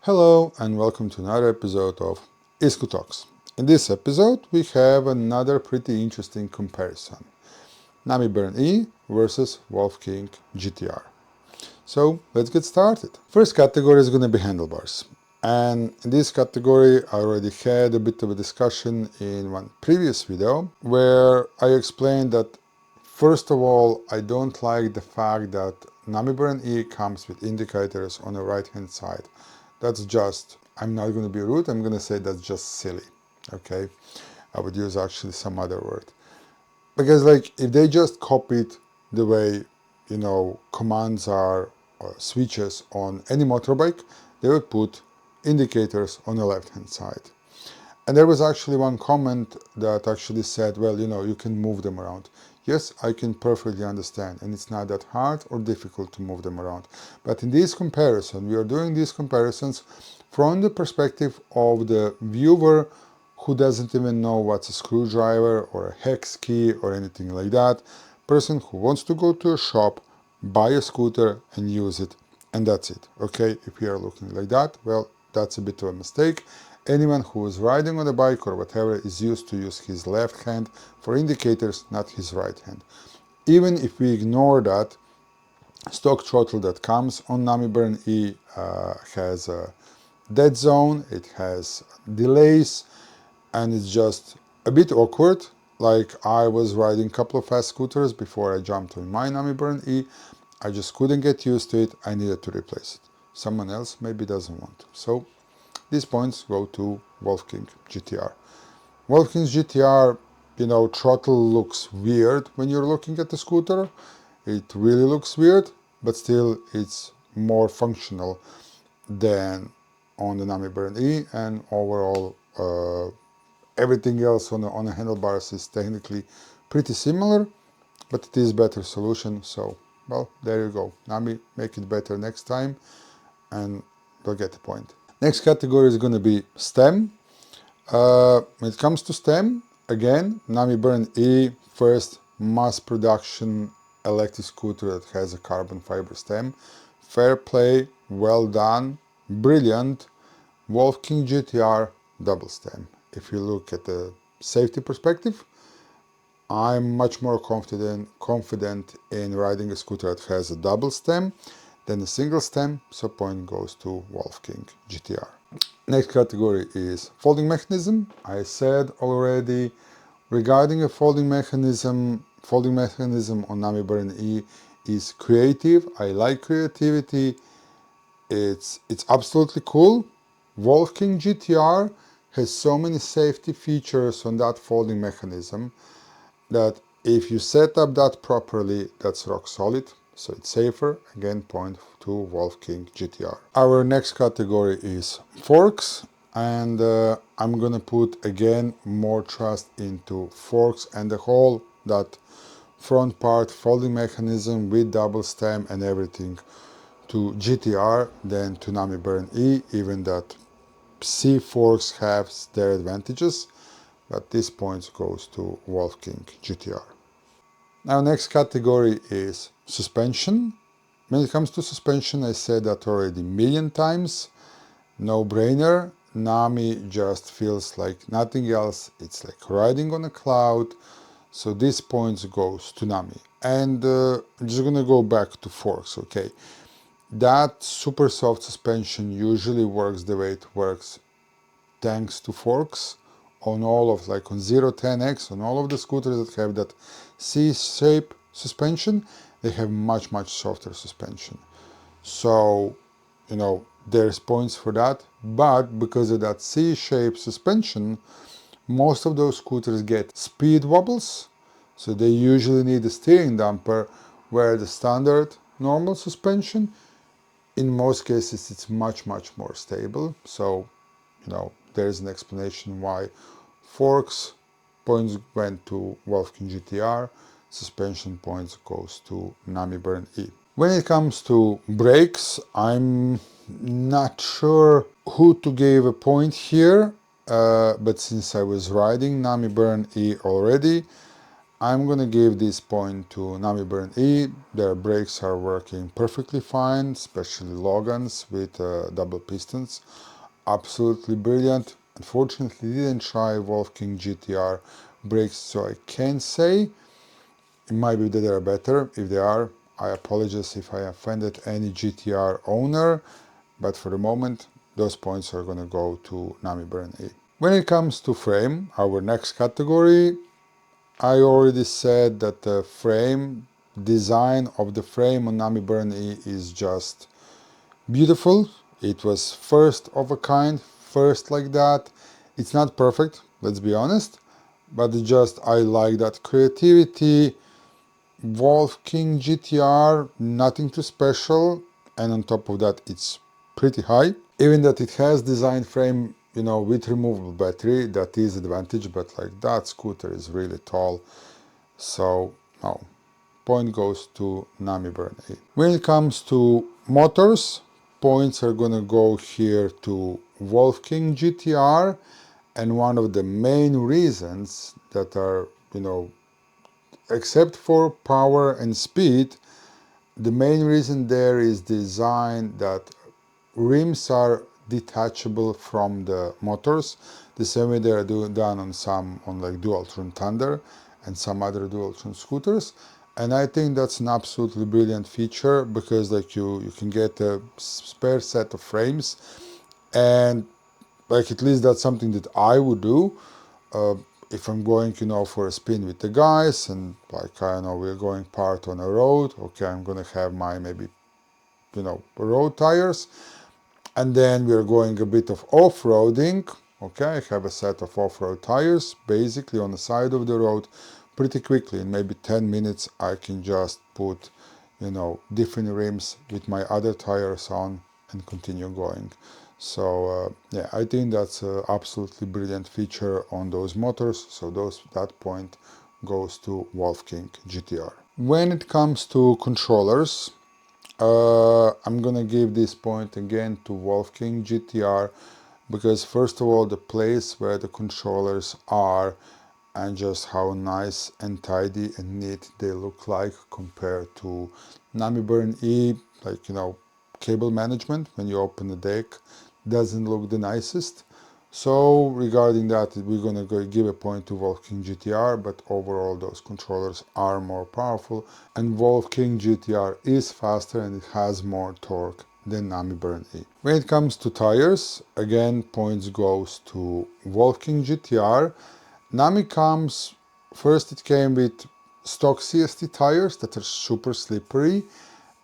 Hello and welcome to another episode of eScooters. In this episode we have another pretty interesting comparison. Nami Burn E versus Wolf King GTR. So let's get started. First category is going to be handlebars. And in this category I already had a bit of a discussion in one previous video where I explained that first of all I don't like the fact that Nami Burn E comes with indicators on the right hand side. That's just, I'm not going to be rude, I'm going to say that's just silly, okay? I would use actually some other word. Because like, if they just copied the way, commands are or switches on any motorbike, they would put indicators on the left-hand side. And there was actually one comment that actually said, well, you can move them around. Yes, I can perfectly understand, and it's not that hard or difficult to move them around. But in this comparison, we are doing these comparisons from the perspective of the viewer who doesn't even know what's a screwdriver or a hex key or anything like that. Person who wants to go to a shop, buy a scooter and use it, and that's it. Okay, if you are looking like that, well, that's a bit of a mistake. Anyone who is riding on a bike or whatever is used to use his left hand for indicators, not his right hand. Even if we ignore that, stock throttle that comes on Nami Burn E has a dead zone, it has delays, and it's just a bit awkward. Like I was riding a couple of fast scooters before I jumped on my Nami Burn E. I just couldn't get used to it, I needed to replace it. Someone else maybe doesn't want to. So these points go to Wolf King GTR. Wolf King's GTR, throttle looks weird when you're looking at the scooter. It really looks weird, but still it's more functional than on the Nami Burn E, and overall everything else on the handlebars is technically pretty similar, but it is a better solution. So, well, there you go. Nami, make it better next time, and we'll get the point. Next category is going to be stem. When it comes to stem, again, Nami Burn E, first mass production electric scooter that has a carbon fiber stem. Fair play, well done, brilliant. Wolf King GTR double stem. If you look at the safety perspective, I'm much more confident in riding a scooter that has a double stem than a single stem, so point goes to Wolf King GTR. Next category is folding mechanism. I said already regarding a folding mechanism on Nami Burn E is creative. I like creativity. It's absolutely cool. Wolf King GTR has so many safety features on that folding mechanism that if you set up that properly, that's rock solid. So it's safer. Again, point to Wolf King GTR. Our next category is forks, and I'm gonna put again more trust into forks and the whole that front part folding mechanism with double stem and everything to GTR than to Nami Burn E, even that C forks have their advantages, but this point goes to Wolf King GTR. Now next category is suspension. When it comes to suspension, I said that already a million times. No brainer. Nami just feels like nothing else. It's like riding on a cloud. So this point goes to Nami. And I'm just gonna go back to forks, okay? That super soft suspension usually works the way it works thanks to forks on all of, like on 010X, on all of the scooters that have that C-shape suspension, they have much softer suspension. So, there's points for that, but because of that C-shape suspension, most of those scooters get speed wobbles, so they usually need a steering damper, where the standard normal suspension, in most cases, it's much more stable. So, there's an explanation why forks points went to Wolf King GTR, suspension points goes to Nami Burn E. When it comes to brakes, I'm not sure who to give a point here, but since I was riding Nami Burn E already, I'm gonna give this point to Nami Burn E. Their brakes are working perfectly fine, especially Logan's with double pistons. Absolutely brilliant. Unfortunately, didn't try Wolf King GTR brakes, so I can't say. It might be that they are better. If they are, I apologize if I offended any GTR owner, but for the moment, those points are gonna go to Nami Burn E. When it comes to frame, our next category, I already said that the frame design of the frame on Nami Burn E is just beautiful. It was first of a kind, first like that. It's not perfect, let's be honest, but it just I like that creativity. Wolf King GTR, nothing too special, and on top of that, it's pretty high. Even that it has design frame, with removable battery, that is advantage, but like that scooter is really tall, so no, point goes to Nami Burn 8. When it comes to motors, points are gonna go here to Wolf King GTR, and one of the main reasons that are, except for power and speed, the main reason there is design that rims are detachable from the motors, the same way they are done on like Dualtron Thunder and some other Dualtron scooters. And I think that's an absolutely brilliant feature because like you can get a spare set of frames, and like at least that's something that I would do. If I'm going, for a spin with the guys, and like I know we're going part on a road, okay, I'm gonna have my maybe, road tires, and then we're going a bit of off-roading. Okay, I have a set of off-road tires basically on the side of the road. Pretty quickly, in maybe 10 minutes, I can just put, different rims with my other tires on and continue going. So yeah, I think that's an absolutely brilliant feature on those motors. So that point goes to Wolf King GTR. When it comes to controllers, I'm gonna give this point again to Wolf King GTR because first of all, the place where the controllers are and just how nice and tidy and neat they look like compared to Nami Burn E, like, cable management when you open the deck doesn't look the nicest. So regarding that, we're gonna give a point to Wolf King GTR, but overall those controllers are more powerful, and Wolf King GTR is faster and it has more torque than Nami Burn E. When it comes to tires, again points goes to Wolf King GTR. Nami comes, first it came with stock CST tires that are super slippery,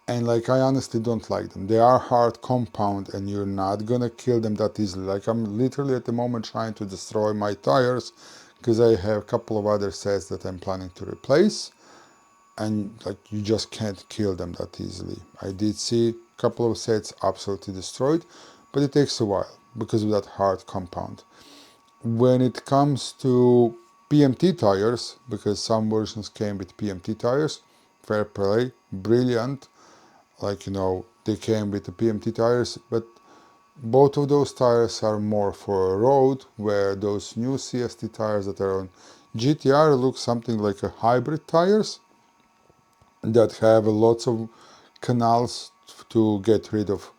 and like I honestly don't like them. They are hard compound and you're not gonna kill them that easily. Like I'm literally at the moment trying to destroy my tires because I have a couple of other sets that I'm planning to replace, and like you just can't kill them that easily. I did see a couple of sets absolutely destroyed, but it takes a while because of that hard compound. When it comes to PMT tires, because some versions came with PMT tires, fair play, brilliant. Like, they came with the PMT tires, but both of those tires are more for a road, where those new CST tires that are on GTR look something like a hybrid tires that have lots of canals to get rid of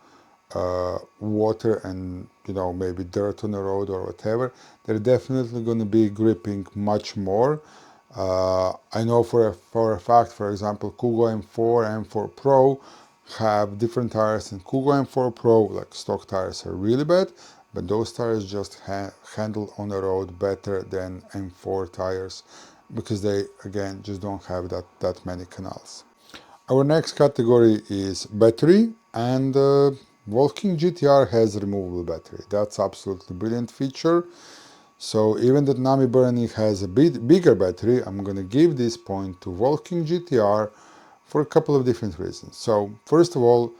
water and maybe dirt on the road or whatever. They're definitely going to be gripping much more. I know for a fact, for example, Kugo M4, M4 Pro have different tires, and Kugo M4 Pro, like stock tires, are really bad, but those tires just handle on the road better than M4 tires because they, again, just don't have that many canals. Our next category is battery, and Wolf King GTR has removable battery. That's absolutely brilliant feature. So even that Nami Burning has a bit bigger battery, I'm gonna give this point to Wolf King GTR for a couple of different reasons. So first of all,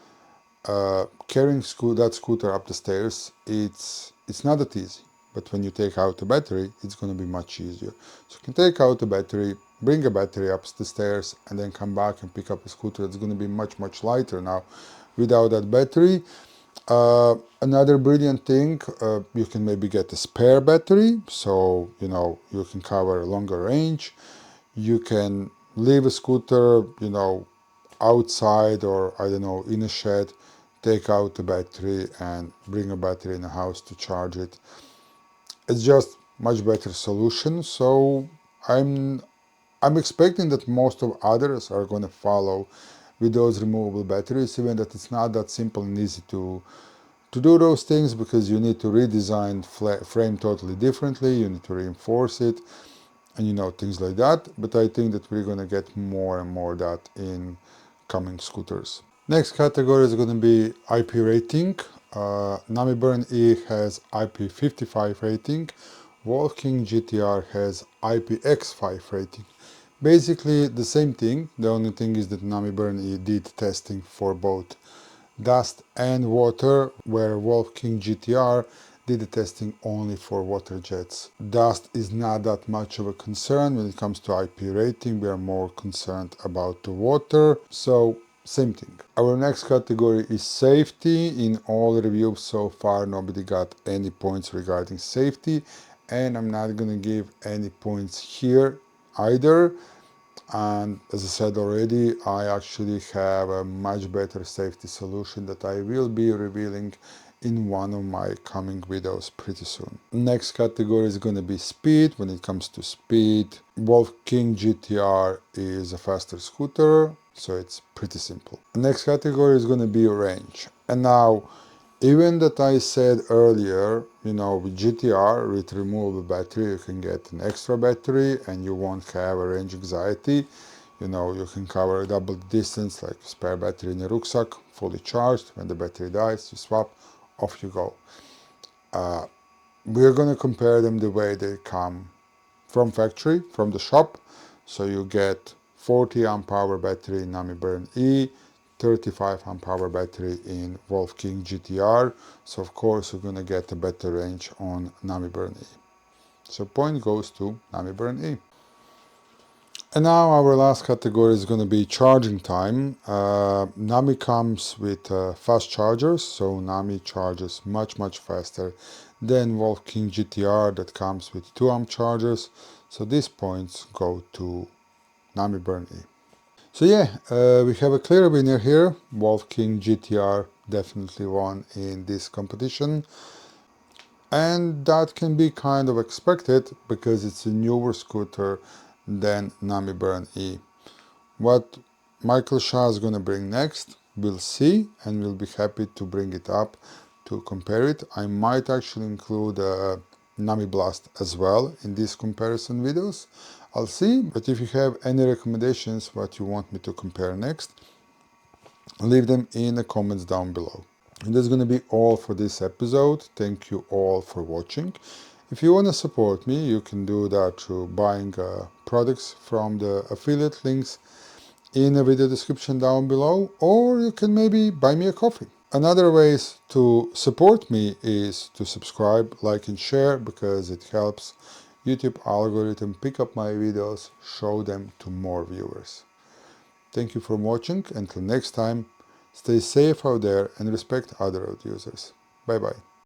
carrying that scooter up the stairs, it's not that easy. But when you take out the battery, it's going to be much easier. So you can take out the battery, bring a battery up the stairs, and then come back and pick up a scooter. It's going to be much lighter now without that battery. Another brilliant thing, you can maybe get a spare battery, so you can cover a longer range. You can leave a scooter, outside, or I don't know, in a shed, take out the battery and bring a battery in the house to charge it. It's just much better solution. So I'm expecting that most of others are going to follow with those removable batteries, even that it's not that simple and easy to do those things, because you need to redesign frame totally differently, you need to reinforce it, and things like that. But I think that we're going to get more and more of that in coming scooters. Next category is going to be IP rating. Nami Burn E has IP55 rating. Wolf King GTR has IPX5 rating. Basically the same thing. The only thing is that Nami Burn E did testing for both dust and water, where Wolf King GTR did the testing only for water jets. Dust is not that much of a concern when it comes to IP rating. We are more concerned about the water. So same thing. Our next category is safety. In all reviews so far, nobody got any points regarding safety, and I'm not gonna give any points here either. And as I said already, I actually have a much better safety solution that I will be revealing in one of my coming videos pretty soon. Next category is going to be speed. When it comes to speed, Wolf King GTR is a faster scooter, so it's pretty simple. Next category is going to be range. And now, even that I said earlier, with GTR, with removable battery, you can get an extra battery and you won't have a range anxiety. You can cover a double distance, like spare battery in a rucksack, fully charged. When the battery dies, you swap, off you go. We're going to compare them the way they come from factory, from the shop. So you get 40 amp hour battery in Nami Burn E, 35 amp hour battery in Wolf King GTR. So of course you're going to get a better range on Nami Burn E. So point goes to Nami Burn E. And now our last category is going to be charging time. Nami comes with fast chargers, so Nami charges much faster than Wolf King GTR that comes with 2 amp chargers. So these points go to Nami Burn E. So yeah, we have a clear winner here. Wolf King GTR definitely won in this competition. And that can be kind of expected because it's a newer scooter than Nami Burn E. What Michael Shah is going to bring next, we'll see, and we'll be happy to bring it up to compare it. I might actually include Nami Blast as well in these comparison videos. I'll see, but if you have any recommendations what you want me to compare next, leave them in the comments down below. And that's going to be all for this episode. Thank you all for watching. If you want to support me, you can do that through buying products from the affiliate links in the video description down below, or you can maybe buy me a coffee. Another ways to support me is to subscribe, like and share, because it helps YouTube algorithm pick up my videos, show them to more viewers. Thank you for watching. Until next time, stay safe out there and respect other road users. Bye bye.